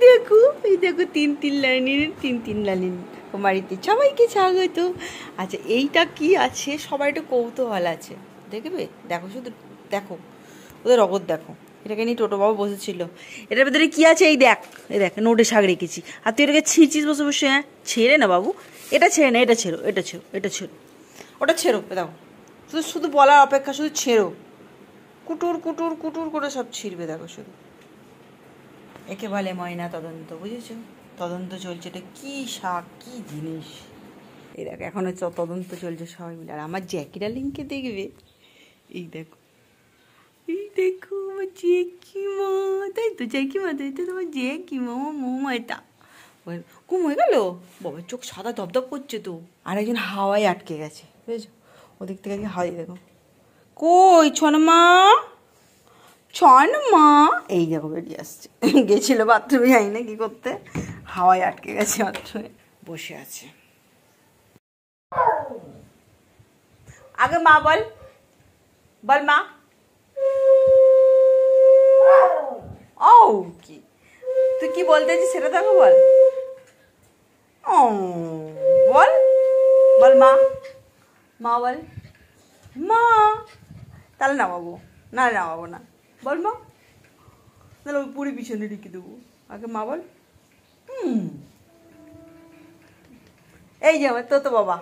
দেখো এই দেখো তিন লাইনের কুমারীতে সবাইকে স্বাগত। আচ্ছা এইটা কি আছে সবাই একটু কৌতূহল আছে, দেখবে দেখো শুধু দেখো ওদের অগর দেখো। এটাকে নিয়ে টোটো বাবু বসেছিল, এটার ভেতরে কি আছে এই দেখ নোটে শাক রেখেছি আর তুই এটাকে ছিঁচিস বসে বসে। হ্যাঁ ছেড়ে না বাবু, এটা ছেড়ে না, এটা ছেড়ো ওটা ছেড়ো। দেখো শুধু শুধু বলার অপেক্ষা, শুধু ছেড়ো, কুটুর কুটুর কুটুর করে সব ছিঁড়বে দেখো শুধু। একে বলে ময়না তদন্ত, বুঝেছো? তদন্ত চলছে, এটা কী শাক কী জিনিস এই দেখো এখন হচ্ছে তদন্ত চলছে সবাই মিলে। আর আমার জ্যাকিরা লিঙ্কে দেখবে, এই দেখো আমার জ্যাকিমা, তাই তো জ্যাকিমা, তাই তো তোমার জ্যাকিমা, আমার মৌমাইটা কুম হয়ে গেল। বাবার চোখ সাদা ধপধপ করছে তো, আর একজন হাওয়ায় আটকে গেছে, বুঝেছো? ওদিক থেকে হাওয়াই দেখো, কই ছনমা মা, এই দেখো বেরিয়ে আসছে। গেছিল বাথরুমে, যাই না কি করতে, হাওয়ায় আটকে গেছে বাথরুমে, বসে আছে। আগে মা বল মা। ও কি তুই কি বলতে চাইছিস সেটা দেখো, বল ও বল মা বল মা। তাহলে নামাবো না বল মা, তাহলে ওই পুরি পিছনে রেখে দেবো। আগে মা বল। এই যে আমার তো বাবা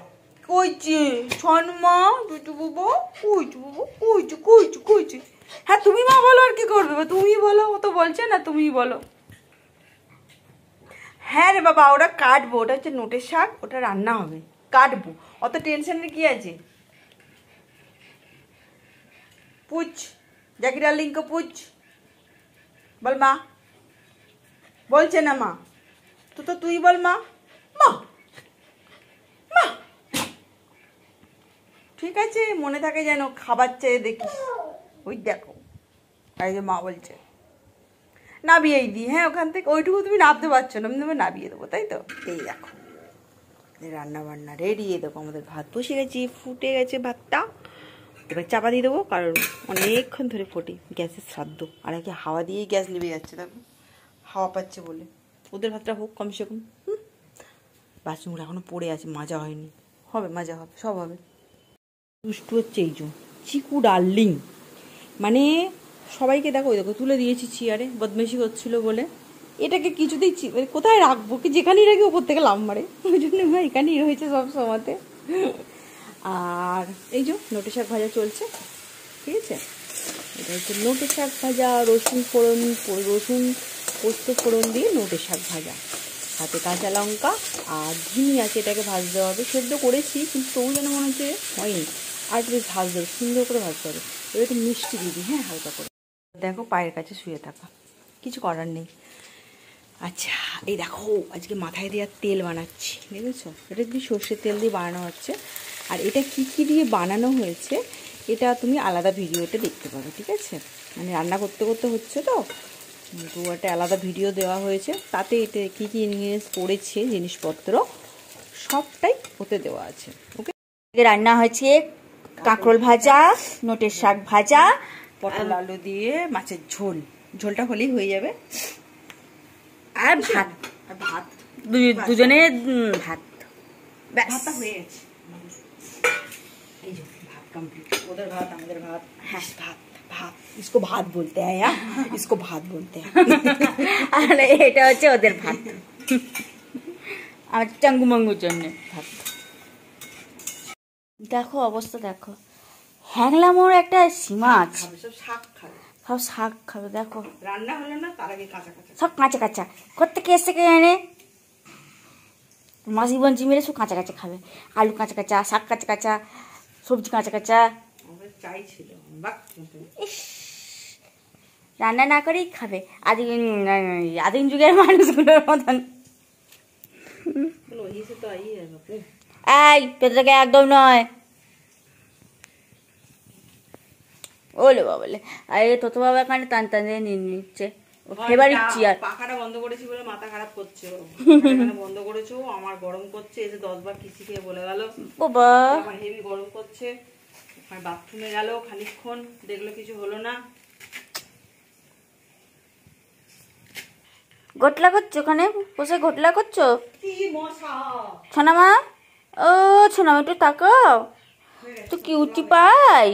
কইছে ছনমা দুটু বাবা, কইছে। হ্যাঁ তুমি মা বলো, আর কি করবে, তুমি বলো, ও তো বলছে না, তুমি বলো। হ্যাঁ রে বাবা ওটা কাটবো, ওটা হচ্ছে নোটের শাক, ওটা রান্না হবে, কাটবো, অত টেনশনের কি আছে। পুছ জ্যাকি ডার্লিংকে পুছ, বল মা। বলছে না মা, তো তুই বল মা। ঠিক আছে মনে থাকে যেন, খাবার চেয়ে দেখিস, ওই দেখো এই যে মা বলছে নাবিয়েই দিই। হ্যাঁ ওখান থেকে ওইটুকু তুমি নামতে পারছো না, আমি তোমায় নাবিয়ে দেবো, তাই তো। এই দেখো রান্না বান্না রেডি, দেখো আমাদের ভাত বসে গেছি, ফুটে গেছে ভাতটা, এবার চাপা দিয়ে দেবো, কারণ অনেকক্ষণ ধরে ফোটে, গ্যাসের শ্রাদ্ধ, আর একে হাওয়া দিয়েই গ্যাস নিভে যাচ্ছে, দেখো হাওয়া পাচ্ছে বলে। ওদের ভাতটা হোক কমসে কম, বাসনগুলো এখনো পড়ে আছে, মাজা হয়নি, হবে মাজা হবে, সব হবে। দুষ্টু হচ্ছে এই যে চিকু ডার্লিং, মানে সবাইকে দেখো ওই দেখো তুলে দিয়েছি চেয়ারে, বদমেশি করছিল বলে। এটাকে কিছুতেই কোথায় রাখবো, কি যেখানেই রাখি ওপর থেকে লাভ মারে, ওই জন্য এখানেই রয়েছে সব সময়তে। আর এই যে নোটে শাক ভাজা চলছে, ঠিক আছে, এটা হচ্ছে নোটে শাক ভাজা, রসুন পোস্ত ফোড়ন দিয়ে নোটে শাক ভাজা, হাতে কাঁচা লঙ্কা আর ঘি আছে, এটাকে ভাজতে হবে। সেদ্ধ করেছি কিন্তু তবু যেন মনে হচ্ছে হয়নি, আর একটু বেশ ভাজতে হবে, সুন্দর করে ভাজতে হবে। এবার একটু মিষ্টি দিয়ে দিই, হ্যাঁ হালকা করে। দেখো পায়ের কাছে শুয়ে থাকা, কিছু করার নেই। আচ্ছা এই দেখো আজকে মাথায় দেওয়ার তেল বানাচ্ছি, দেখেছো, এটা দিয়ে সর্ষের তেল দিয়ে বানানো হচ্ছে। আর এটা কি দিয়ে বানানো হয়েছে এটা তুমি আলাদা ভিডিওতে দেখতে পাবে, ঠিক আছে, মানে রান্না করতে করতে হচ্ছে তো একটা আলাদা ভিডিও দেওয়া হয়েছে, তাতে এতে কী কী ইনগ্রিডিয়েন্টস পড়েছে জিনিসপত্র সবটাই ওতে দেওয়া আছে। ওকে, রান্না হয়েছে কাঁকরোল ভাজা, নোটের শাক ভাজা, পটল আলু দিয়ে মাছের ঝোলটা হলেই হয়ে যাবে, আর ভাত দুজনে ভাত, ভাতটা হয়ে গেছে। এই যে ভাত কমপ্লিট, ওদের ভাত আমাদের ভাত। হ্যাঁ ভাত इसको भात बोलते हैं यार, इसको भात बोलते हैं। আর এটা হচ্ছে ওদের ভাত, আর চাঙ্গু মাঙ্গুর জন্য ভাত। দেখো অবস্থা দেখো, হ্যাংলা মোড় একটা সীমা আছে, সব শাক খাবে। দেখো রান্না হলো না তার আগে সব কাঁচা কোত্থেকে এসে কে এনে মাসি বঞ্চি মেরে সব কাঁচা খাবে, আলু কাঁচা, শাক কাঁচা, সবজি কাঁচা। চাইছিল রান্না না করেই খাবে, আদিম যুগের মানুষগুলোর মতন। এই পেটটাকে একদম নয়, ওলে বাবলে, আরে তোতো বাবা এখানে টান দিয়ে নিয়ে নিচ্ছে, ফেভারিট চেয়ার। পাখাটা বন্ধ করেছি বলে মাথা খারাপ করছে, বন্ধ করেছো, আমার গরম করছে, এসে 10 বার কিসি খেয়ে বলে গেল বাবা আমার হেভি গরম করছে। বাথরুমে গেল খানিকক্ষণ, দেখলো কিছু হলো না, ঘটলা করছো ওখানে বসে ঘটলা করছো সোনামা? ও সোনামা একটু তাকাও তো কিউটি পাই।